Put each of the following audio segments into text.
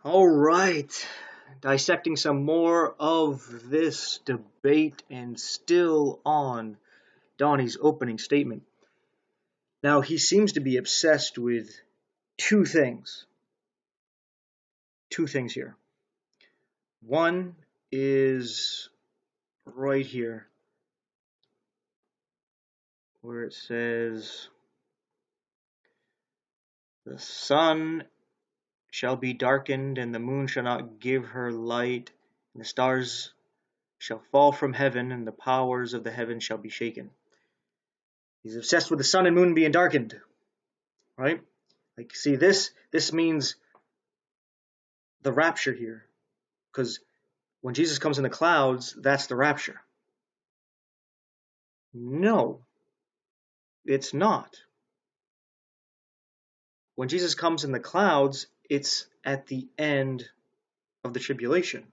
All right, dissecting some more of this debate and still on Donnie's opening statement. Now, he seems to be obsessed with two things. Two things here. One is right here, where it says, the sun shall be darkened, and the moon shall not give her light, and the stars shall fall from heaven, and the powers of the heaven shall be shaken. He's obsessed with the sun and moon being darkened, right? Like, see, this means the rapture here, because when Jesus comes in the clouds, that's the rapture. No, it's not. When Jesus comes in the clouds, it's at the end of the tribulation,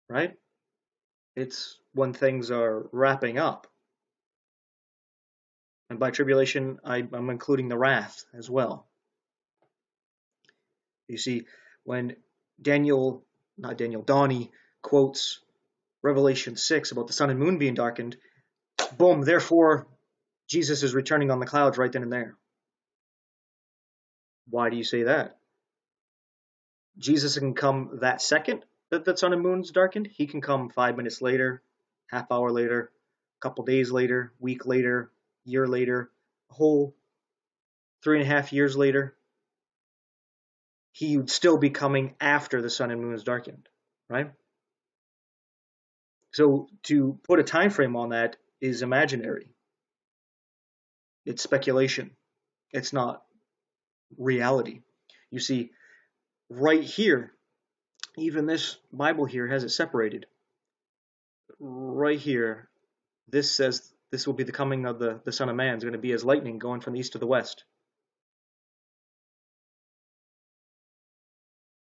right? It's when things are wrapping up. And by tribulation, I'm including the wrath as well. You see, when Donnie quotes Revelation 6 about the sun and moon being darkened, boom, therefore, Jesus is returning on the clouds right then and there. Why do you say that? Jesus can come that second that the sun and moon's darkened. He can come 5 minutes later, half hour later, a couple days later, week later, year later, a whole 3.5 years later. He would still be coming after the sun and moon is darkened, right? So to put a time frame on that is imaginary. It's speculation. It's not reality. You see, right here, even this Bible here has it separated. Right here, this says this will be the coming of the Son of Man. It's going to be as lightning going from the east to the west.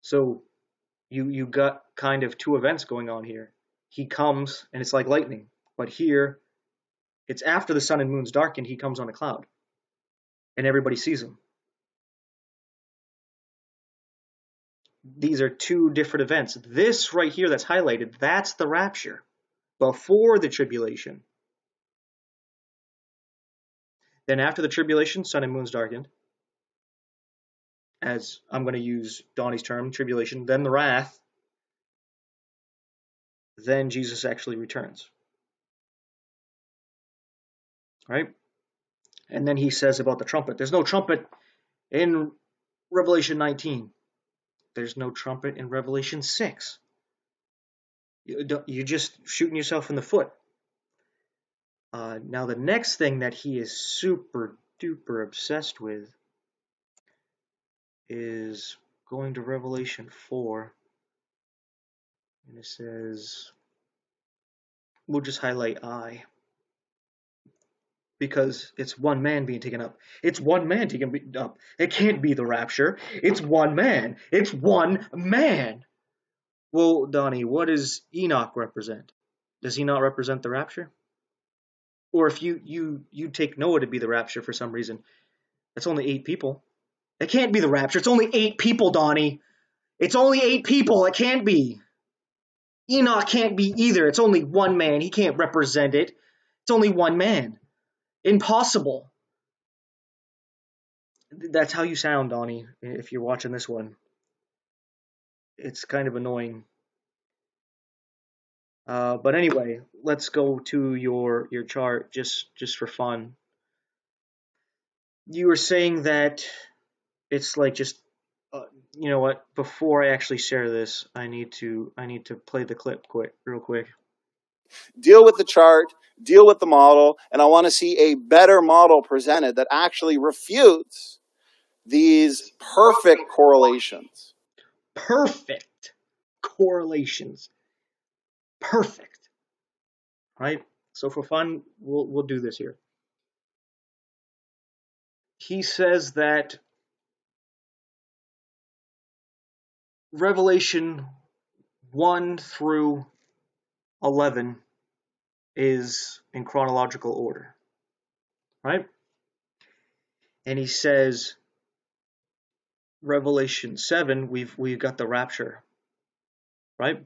So you got kind of two events going on here. He comes and it's like lightning, but here it's after the sun and moon's darkened. He comes on a cloud, and everybody sees him. These are two different events. This right here that's highlighted, that's the rapture before the tribulation. Then after the tribulation, sun and moon's darkened. As I'm going to use Donnie's term, tribulation, then the wrath, then Jesus actually returns. Right? And then he says about the trumpet. There's no trumpet in Revelation 19. There's no trumpet in Revelation 6. You're just shooting yourself in the foot. Now the next thing that he is super duper obsessed with is going to Revelation 4. And it says, we'll just highlight I. Because it's one man being taken up. It's one man taken up. It can't be the rapture. It's one man. It's one man. Well, Donnie, what does Enoch represent? Does he not represent the rapture? Or if you take Noah to be the rapture for some reason, that's only 8 people. It can't be the rapture. It's only 8 people, Donnie. It's only 8 people. It can't be. Enoch can't be either. It's only one man. He can't represent it. It's only one man. Impossible. That's how you sound, Donnie, if you're watching this one. It's kind of annoying. But anyway, let's go to your chart just for fun. You were saying that it's like just, you know what? Before I actually share this, I need to play the clip real quick. Deal with the chart, deal with the model, and I want to see a better model presented that actually refutes these perfect correlations. Perfect correlations. Perfect. Right? So for fun, we'll do this here. He says that Revelation 1 through 11 is in chronological order, right? And he says Revelation 7, we've got the rapture, right?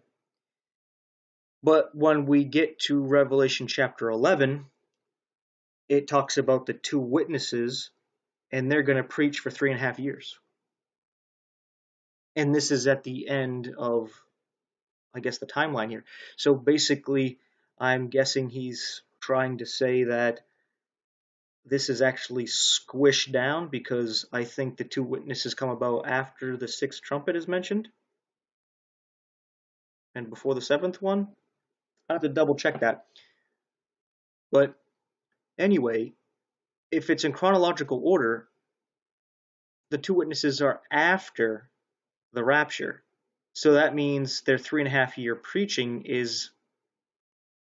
But when we get to Revelation chapter 11, it talks about the two witnesses, and they're going to preach for 3.5 years. And this is at the end of, I guess, the timeline here. So basically, I'm guessing he's trying to say that this is actually squished down, because I think the two witnesses come about after the sixth trumpet is mentioned and before the seventh one. I have to double check that. But anyway, if it's in chronological order, the two witnesses are after the rapture. So that means their 3.5 year preaching is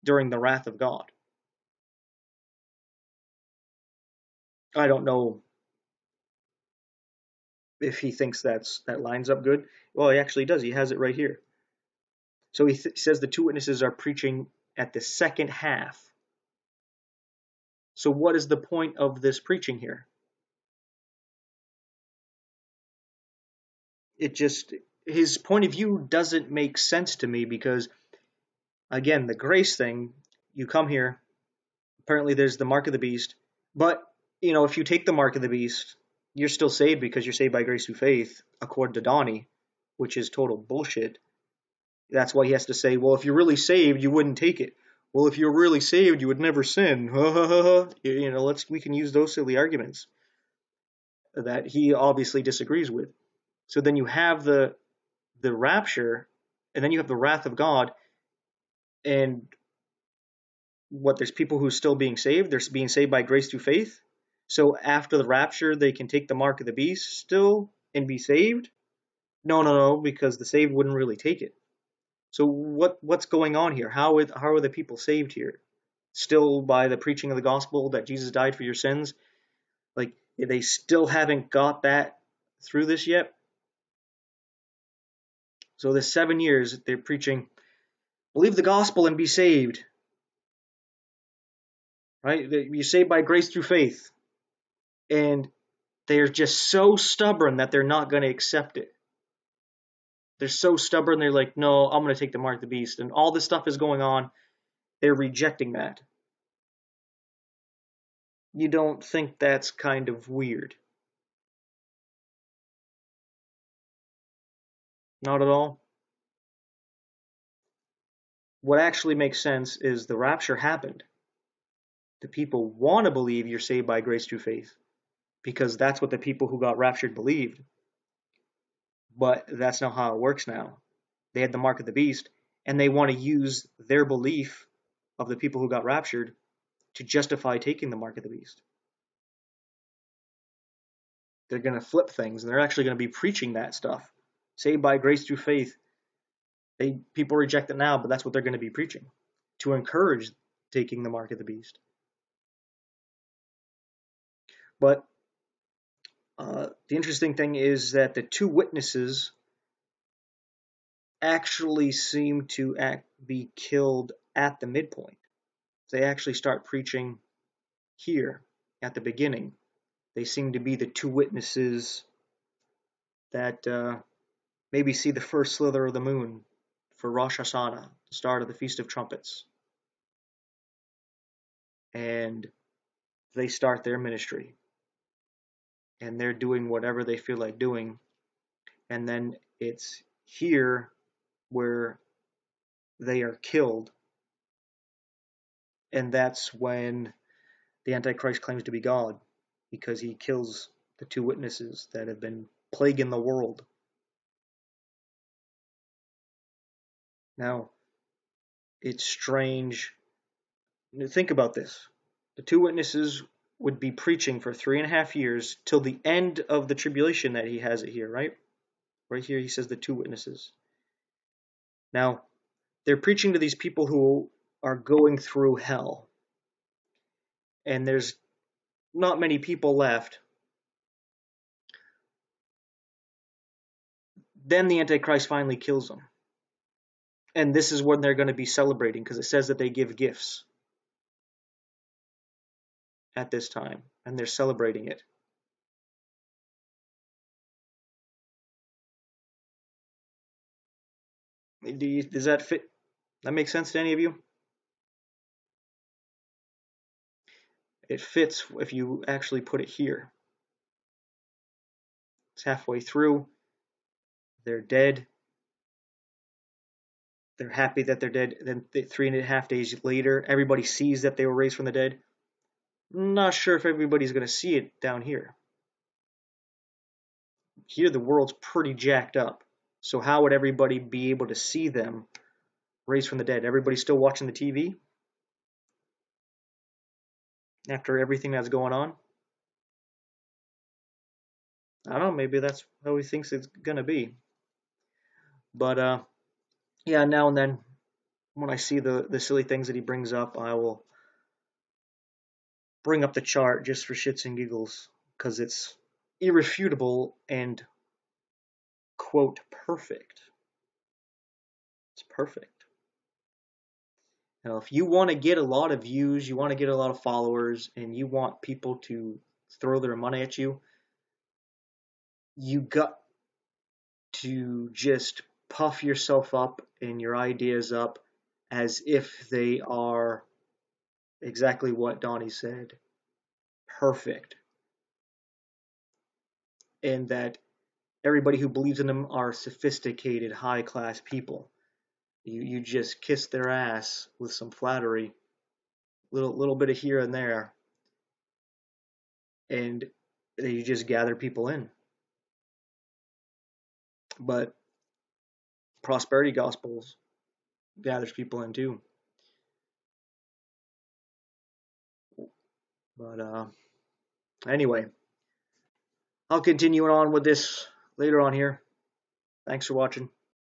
during the wrath of God. I don't know if he thinks that lines up good. Well, he actually does. He has it right here. So he says the two witnesses are preaching at the second half. So what is the point of this preaching here? His point of view doesn't make sense to me, because, again, the grace thing, you come here, apparently there's the mark of the beast, but, if you take the mark of the beast, you're still saved because you're saved by grace through faith, according to Donny, which is total bullshit. That's why he has to say, well, if you're really saved, you wouldn't take it. Well, if you're really saved, you would never sin. We can use those silly arguments that he obviously disagrees with. So then you have the rapture, and then you have the wrath of God, and there's people who are still being saved. They're being saved by grace through faith. So after the rapture, they can take the mark of the beast still and be saved? No, because the saved wouldn't really take it. So what's going on here? How are the people saved here? Still by the preaching of the gospel that Jesus died for your sins? Like, they still haven't got that through this yet? So the 7 years, they're preaching, believe the gospel and be saved. Right? You're saved by grace through faith. And they're just so stubborn that they're not going to accept it. They're so stubborn, they're like, no, I'm going to take the mark of the beast. And all this stuff is going on. They're rejecting that. You don't think that's kind of weird? Not at all. What actually makes sense is the rapture happened. The people want to believe you're saved by grace through faith, because that's what the people who got raptured believed. But that's not how it works now. They had the mark of the beast, and they want to use their belief of the people who got raptured to justify taking the mark of the beast. They're going to flip things, and they're actually going to be preaching that stuff. Saved by grace through faith. People reject it now, but that's what they're going to be preaching, to encourage taking the mark of the beast. But the interesting thing is that the two witnesses actually seem to be killed at the midpoint. They actually start preaching here at the beginning. They seem to be the two witnesses that maybe see the first slither of the moon for Rosh Hashanah, the start of the Feast of Trumpets. And they start their ministry. And they're doing whatever they feel like doing. And then it's here where they are killed. And that's when the Antichrist claims to be God, because he kills the two witnesses that have been plaguing the world. Now, it's strange. Think about this. The two witnesses would be preaching for 3.5 years till the end of the tribulation that he has it here, right? Right here he says the two witnesses. Now, they're preaching to these people who are going through hell. And there's not many people left. Then the Antichrist finally kills them. And this is when they're going to be celebrating, because it says that they give gifts at this time, and they're celebrating it. Does that fit? That make sense to any of you? It fits if you actually put it here. It's halfway through. They're dead. They're happy that they're dead. Then 3.5 days later, everybody sees that they were raised from the dead. Not sure if everybody's going to see it down here. Here, the world's pretty jacked up. So how would everybody be able to see them raised from the dead? Everybody's still watching the TV after everything that's going on? I don't know. Maybe that's how he thinks it's going to be. But yeah, now and then when I see the silly things that he brings up, I will bring up the chart just for shits and giggles because it's irrefutable and, quote, perfect. It's perfect. Now, if you want to get a lot of views, you want to get a lot of followers, and you want people to throw their money at you, you got to just puff yourself up and your ideas up as if they are exactly what Donnie said, perfect. And that everybody who believes in them are sophisticated, high-class people. You just kiss their ass with some flattery, little bit of here and there, and you just gather people in. But prosperity gospels gathers people in too. But anyway, I'll continue on with this later on here. Thanks for watching.